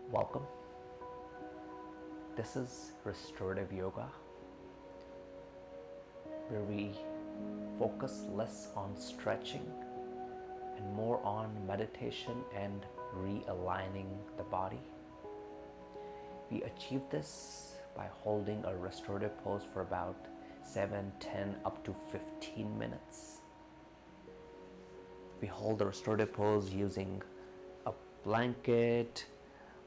Welcome. This is Restorative Yoga, where we focus less on stretching and more on meditation and realigning the body. We achieve this by holding a restorative pose for about 7, 10, up to 15 minutes. We hold the restorative pose using a blanket,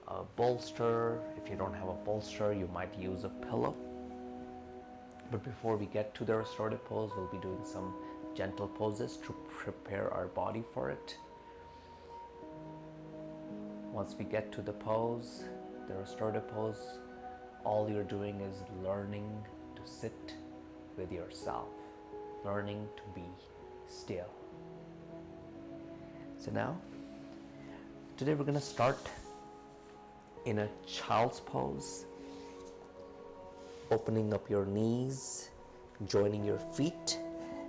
a bolster. If you don't have a bolster, you might use a pillow. But before we get to the restorative pose, we'll be doing some gentle poses to prepare our body for it. Once we get to the pose, the restorative pose, all you're doing is learning to sit with yourself, learning to be still. So now, today we're going to start in a child's pose, opening up your knees, joining your feet,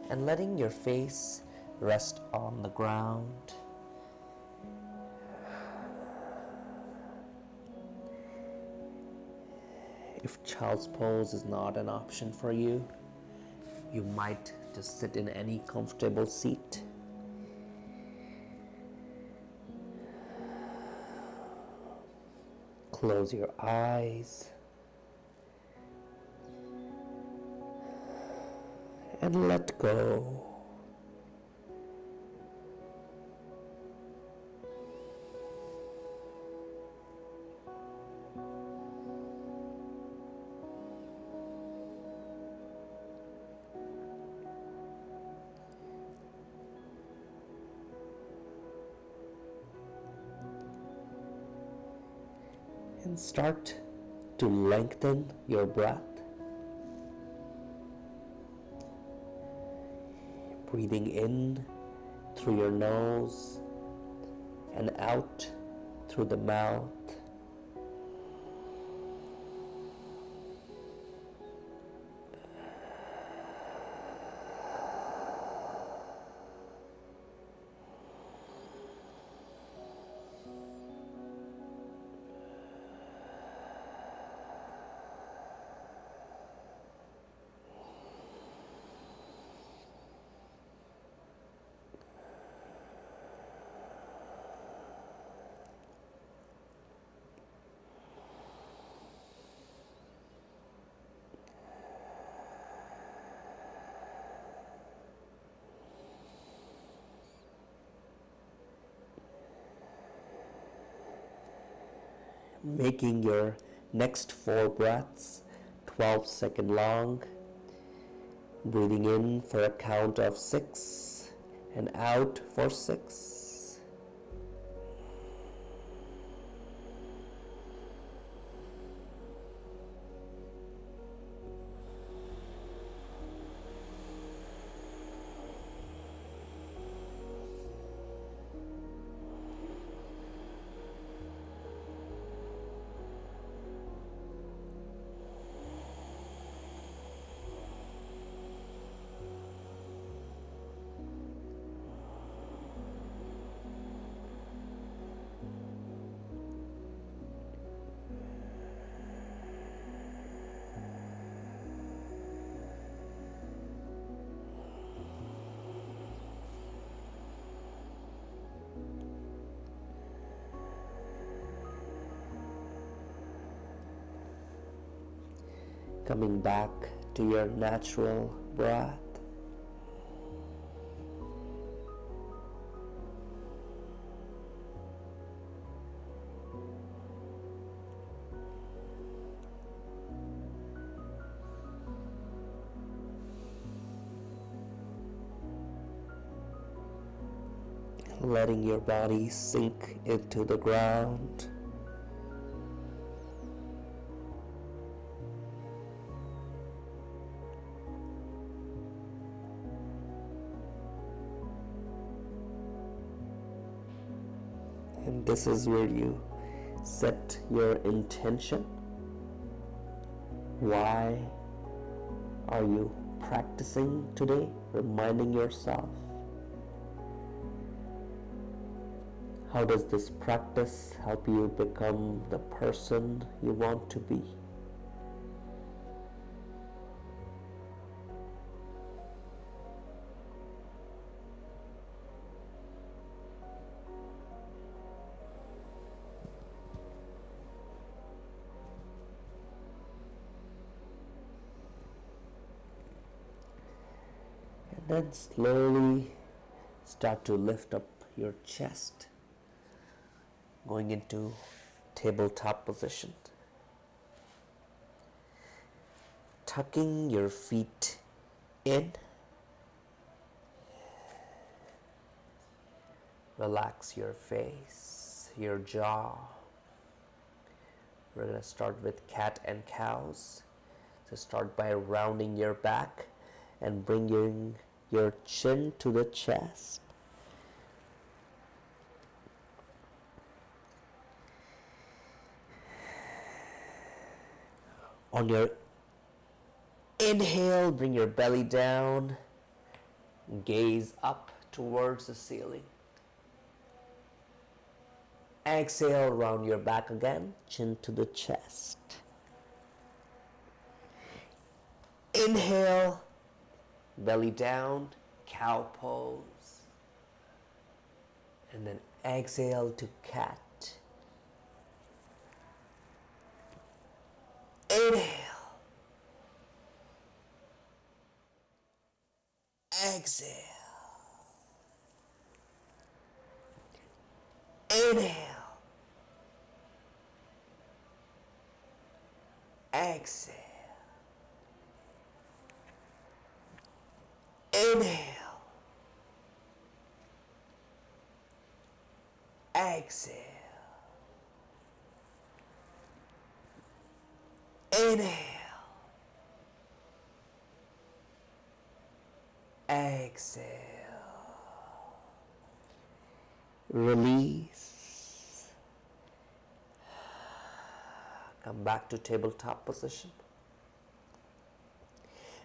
and letting your face rest on the ground. If child's pose is not an option for you, you might just sit in any comfortable seat. Close your eyes and let go. And start to lengthen your breath. Breathing in through your nose and out through the mouth. Making your next 4 breaths 12-second long. Breathing in for a count of 6 and out for 6. Coming back to your natural breath. Letting your body sink into the ground. And this is where you set your intention. Why are you practicing today? Reminding yourself. How does this practice help you become the person you want to be? And then slowly start to lift up your chest, going into tabletop position. Tucking your feet in. Relax your face, your jaw. We're going to start with cat and cows. So start by rounding your back and bringing your chin to the chest. On your inhale, bring your belly down, gaze up towards the ceiling. Exhale, round your back again, chin to the chest. Inhale, belly down, cow pose. And then exhale to cat. Inhale. Exhale. Inhale. Exhale. Inhale. Exhale. Inhale. Exhale. Release. Come back to tabletop position.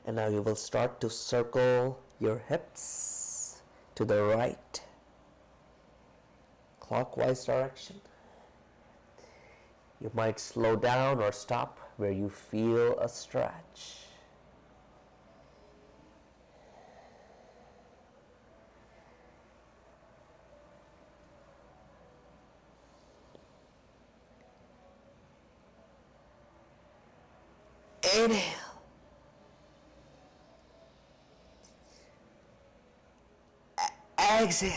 And now you will start to circle your hips to the right, clockwise direction. You might slow down or stop where you feel a stretch. Inhale. Exhale.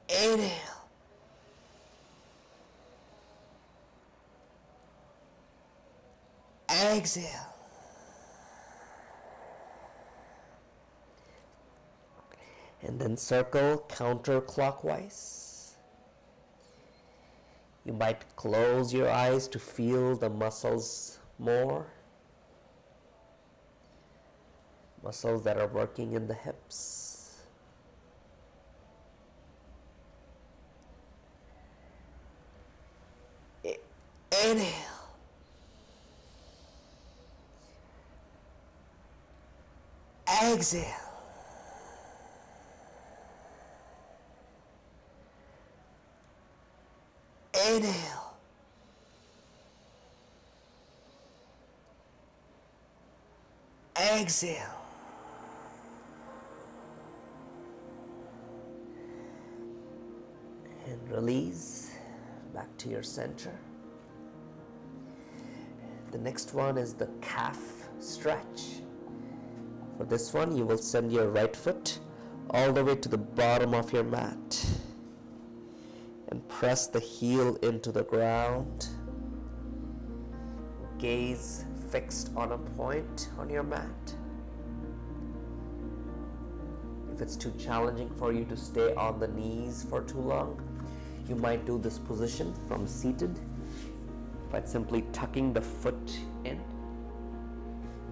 Inhale. Exhale. And then circle counterclockwise. You might close your eyes to feel the muscles more. Muscles that are working in the hips. Inhale. Exhale. Inhale. Exhale. And release back to your center. The next one is the calf stretch. For this one, you will send your right foot all the way to the bottom of your mat and press the heel into the ground. Gaze fixed on a point on your mat. If it's too challenging for you to stay on the knees for too long, you might do this position from seated by simply tucking the foot in,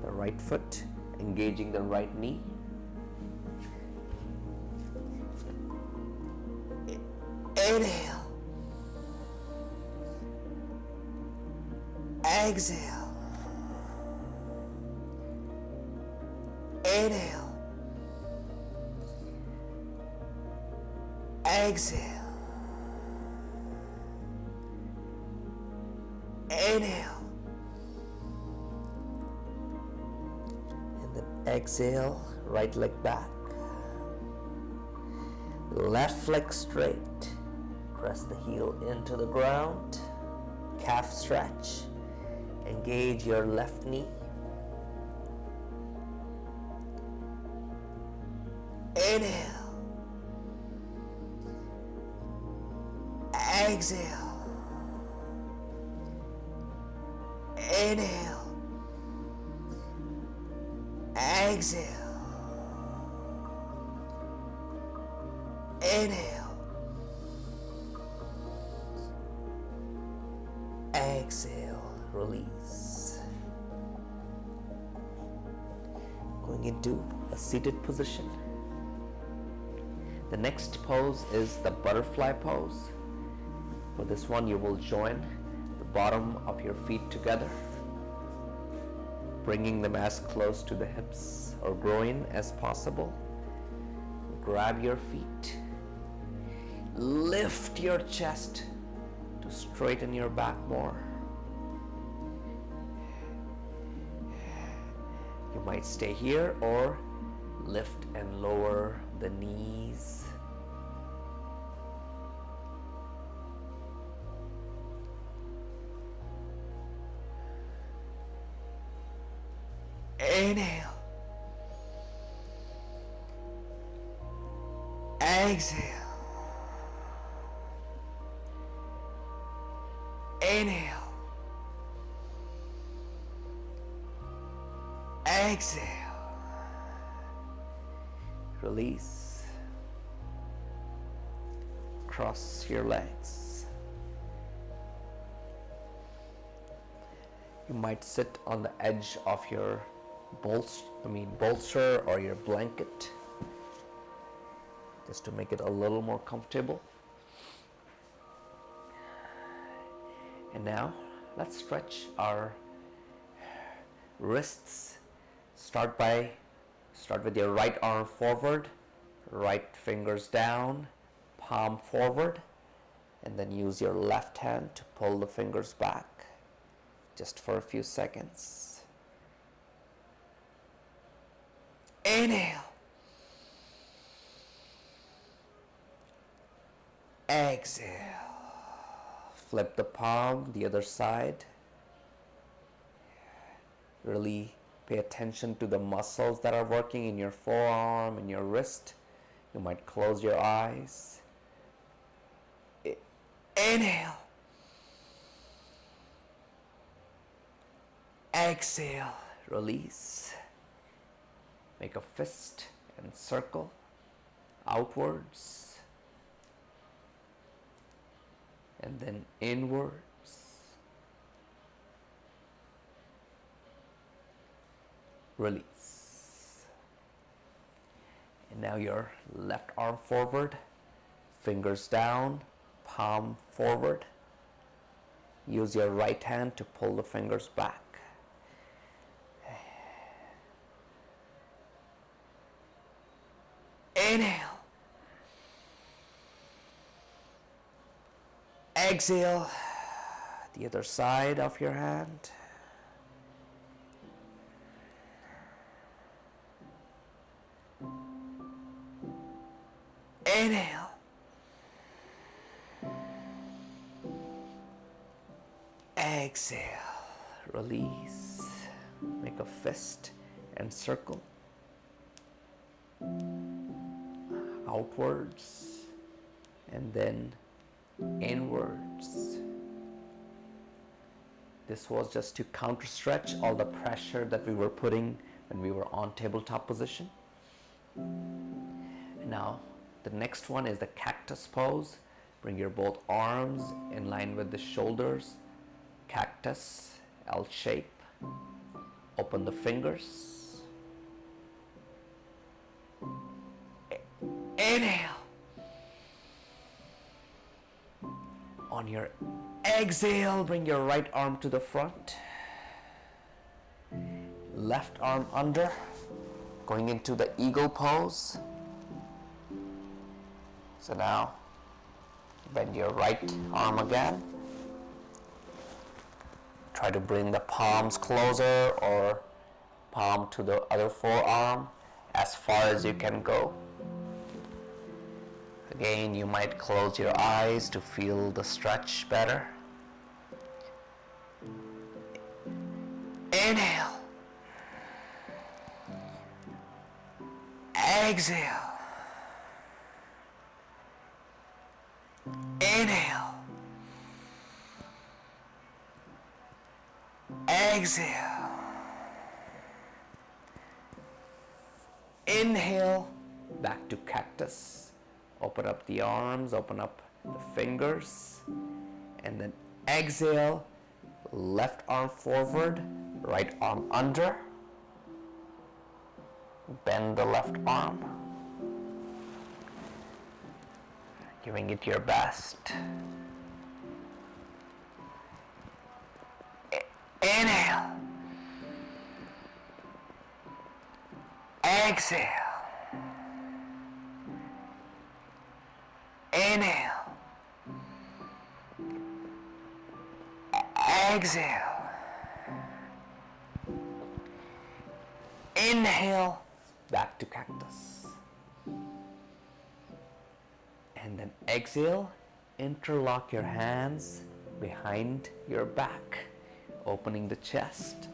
the right foot, engaging the right knee. Inhale. Exhale. Inhale. Exhale. Inhale. And then exhale, right leg back. Left leg straight. Press the heel into the ground. Calf stretch. Engage your left knee. Inhale. Exhale. Inhale. Exhale. Inhale. Exhale. Release. Going into a seated position. The next pose is the butterfly pose. For this one, you will join the bottom of your feet together, bringing them as close to the hips or groin as possible. Grab your feet. Lift your chest to straighten your back more. You might stay here or lift and lower the knees. Inhale. Exhale. Inhale. Exhale. Release. Cross your legs. You might sit on the edge of your bolster or your blanket, just to make it a little more comfortable. And now let's stretch our wrists. Start with your right arm forward, right fingers down, palm forward, and then use your left hand to pull the fingers back just for a few seconds. Inhale. Exhale. Flip the palm the other side. Really pay attention to the muscles that are working in your forearm and your wrist. You might close your eyes. Inhale. Exhale. Release. Make a fist and circle outwards and then inwards. Release. And now your left arm forward, fingers down, palm forward. Use your right hand to pull the fingers back. Inhale. Exhale. The other side of your hand. Inhale. Exhale. Release. Make a fist and circle outwards and then inwards. This was just to counter stretch all the pressure that we were putting when we were on tabletop position. Now the next one is the cactus pose. Bring your both arms in line with the shoulders. Cactus, L shape. Open the fingers. Inhale. On your exhale, bring your right arm to the front. Left arm under. Going into the eagle pose. So now Bend your right arm again. Try to bring the palms closer or palm to the other forearm as far as you can go. Again, you might close your eyes to feel the stretch better. Inhale. Exhale. Inhale. Exhale. Inhale. Back to cactus. Open up the arms, open up the fingers, and then exhale. Left arm forward, right arm under. Bend the left arm. Giving it your best. Inhale. Exhale. Inhale. Exhale. Inhale. Back to cactus. And then exhale. Interlock your hands behind your back, opening the chest.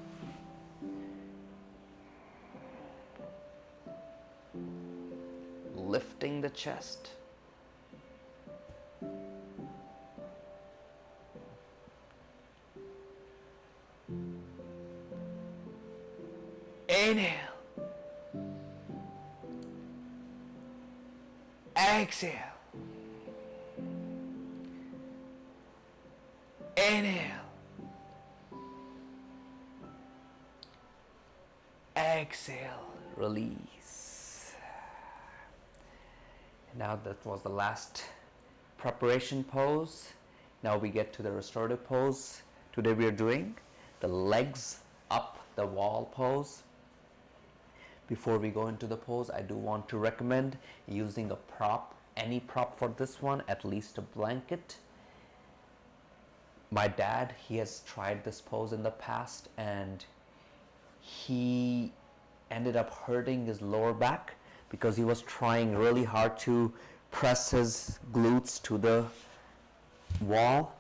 Lifting the chest. Inhale. Exhale. Inhale. Exhale. Release. Now that was the last preparation pose. Now we get to the restorative pose. Today we are doing the legs up the wall pose. Before we go into the pose, I do want to recommend using a prop, any prop for this one, at least a blanket. My dad, he has tried this pose in the past and he ended up hurting his lower back because he was trying really hard to press his glutes to the wall.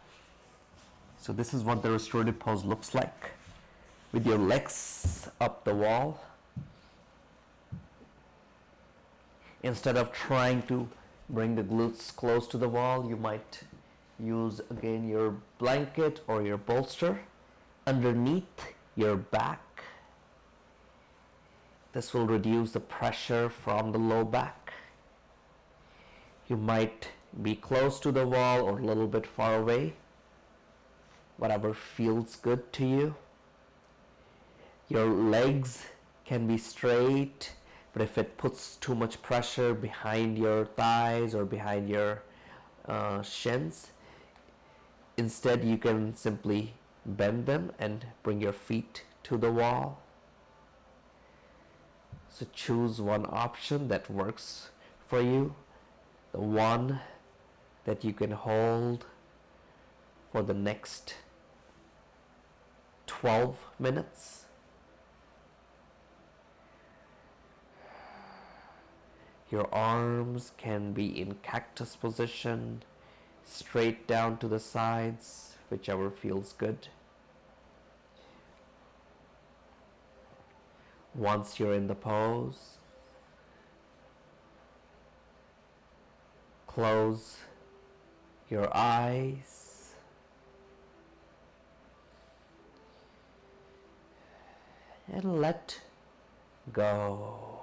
So this is what the restorative pose looks like, with your legs up the wall. Instead of trying to bring the glutes close to the wall, you might use again your blanket or your bolster underneath your back. This will reduce the pressure from the low back. You might be close to the wall or a little bit far away, whatever feels good to you. Your legs can be straight, but if it puts too much pressure behind your thighs or behind your shins, instead you can simply bend them and bring your feet to the wall. So choose one option that works for you, the one that you can hold for the next 12 minutes. Your arms can be in cactus position, straight down to the sides, whichever feels good. Once you're in the pose, close your eyes and let go.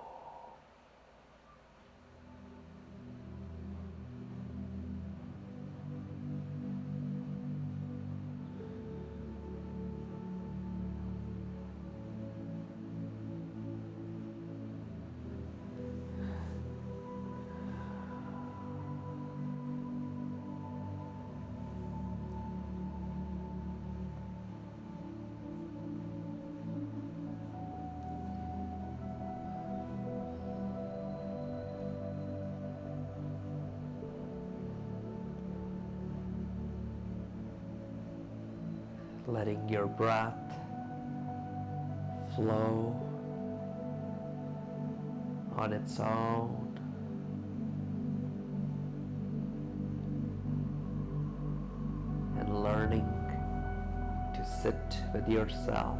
letting your breath flow on its own. And learning to sit with yourself.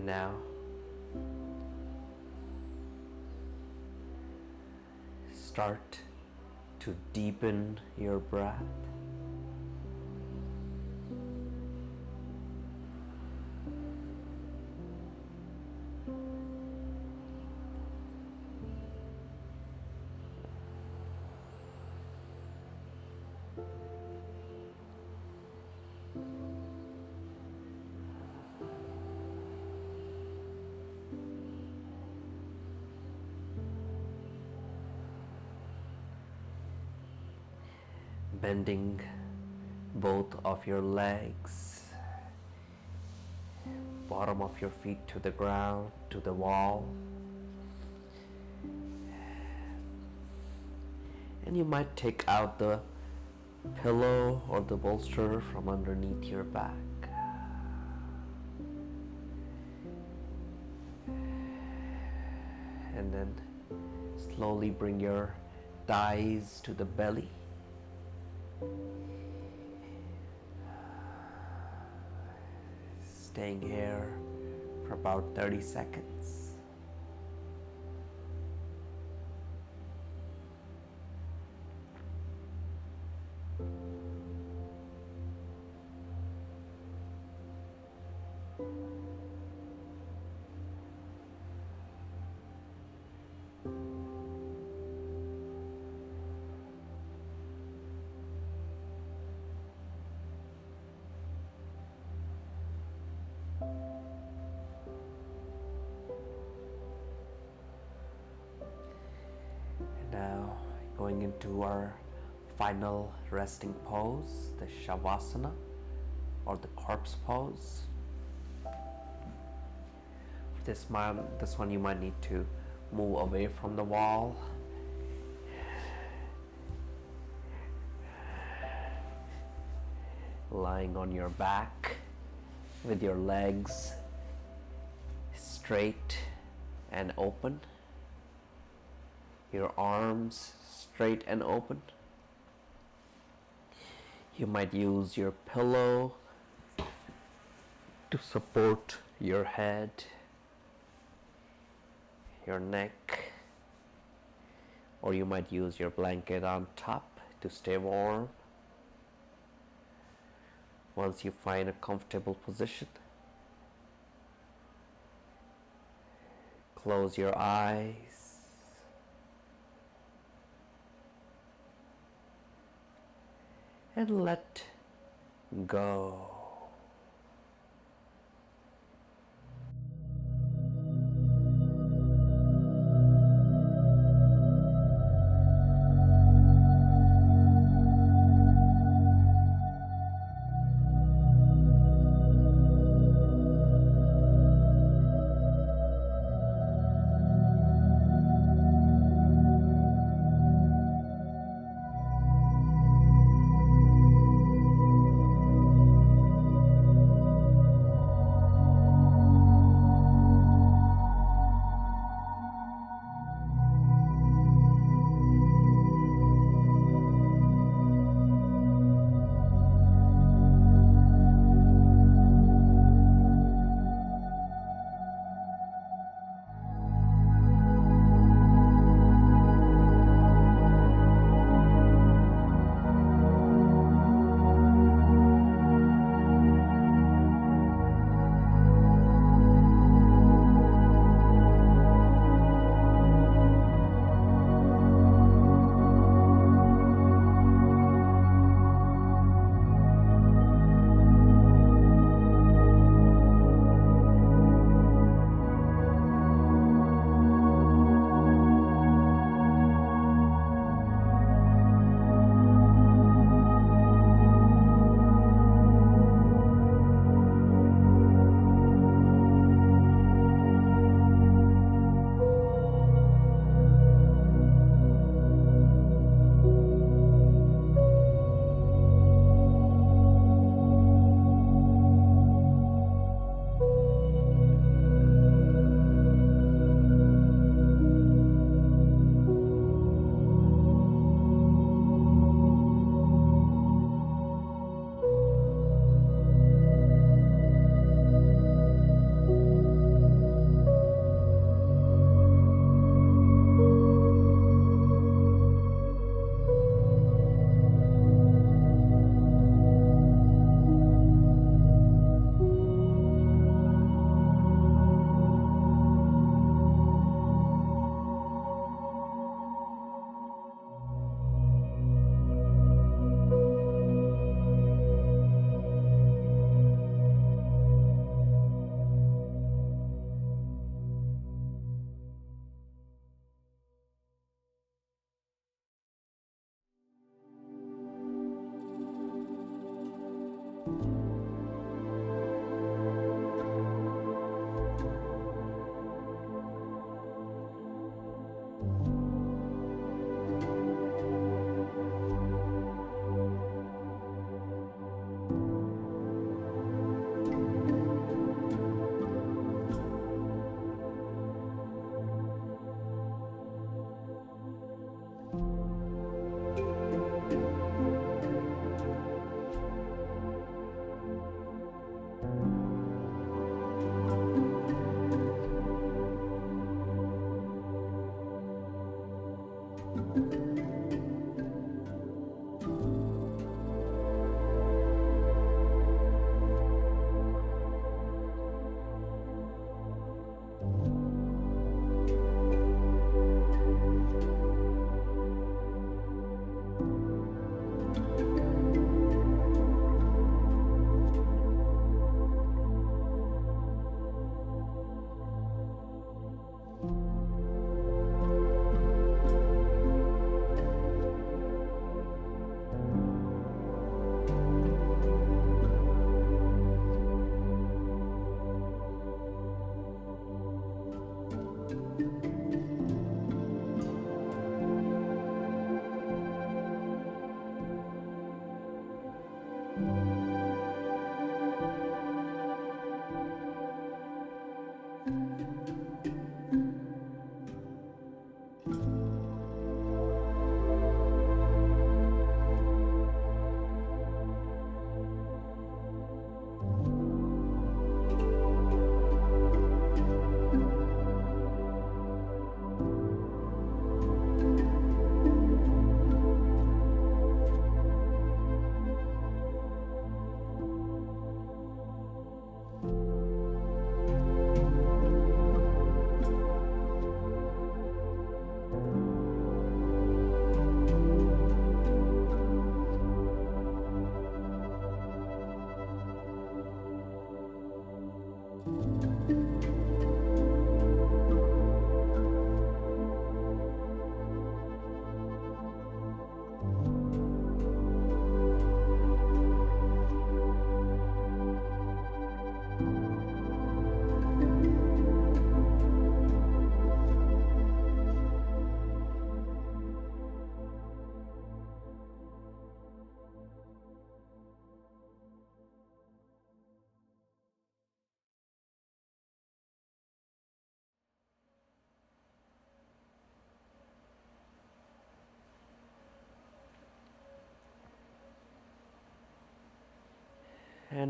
And now start to deepen your breath. Bending both of your legs, bottom of your feet to the ground, to the wall. And you might take out the pillow or the bolster from underneath your back. And then slowly bring your thighs to the belly. Staying here for about 30 seconds. Now going into our final resting pose, the Shavasana or the corpse pose. For this one you might need to move away from the wall. Lying on your back with your legs straight and open. Your arms straight and open. You might use your pillow to support your head, your neck, or you might use your blanket on top to stay warm. Once you find a comfortable position, close your eyes. And let go.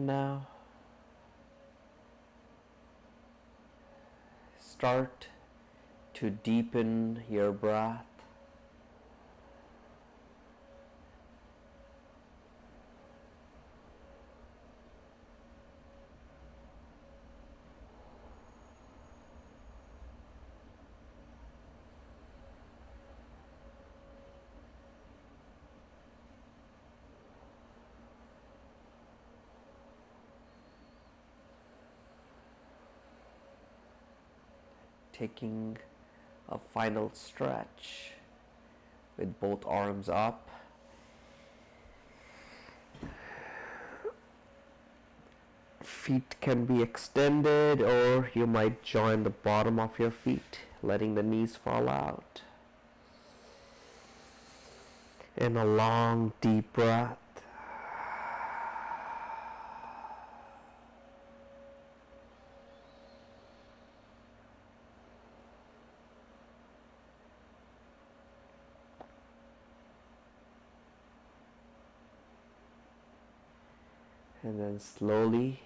And now start to deepen your breath. Taking a final stretch with both arms up. Feet can be extended, or you might join the bottom of your feet, letting the knees fall out. And a long, deep breath. And then slowly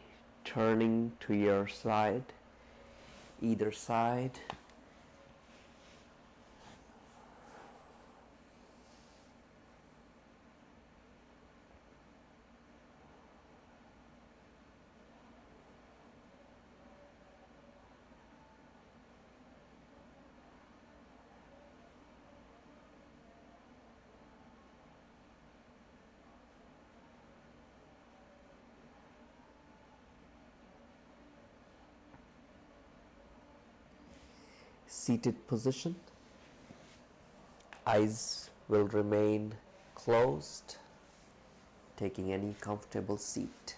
turning to your side, either side. Seated position. Eyes will remain closed, taking any comfortable seat.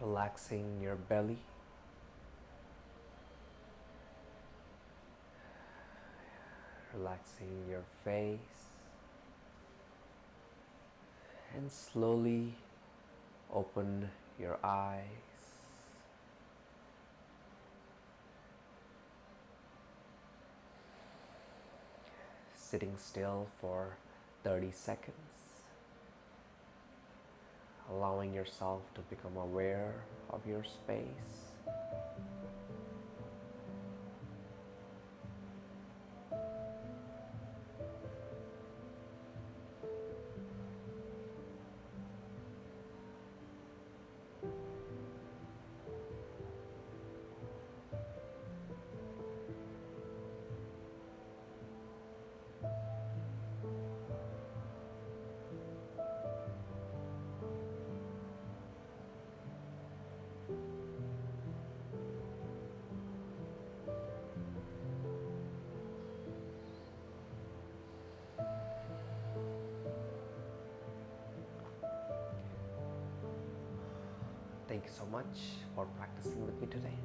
Relaxing your belly. Relaxing your face. And slowly open your eyes. Sitting still for 30 seconds. Allowing yourself to become aware of your space. Thank you so much for practicing with me today.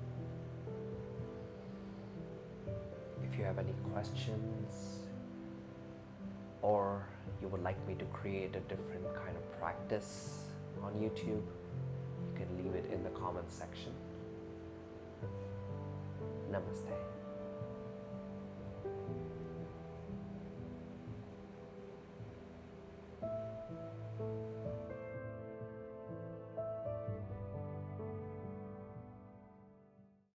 If you have any questions or you would like me to create a different kind of practice on YouTube, you can leave it in the comments section. Namaste.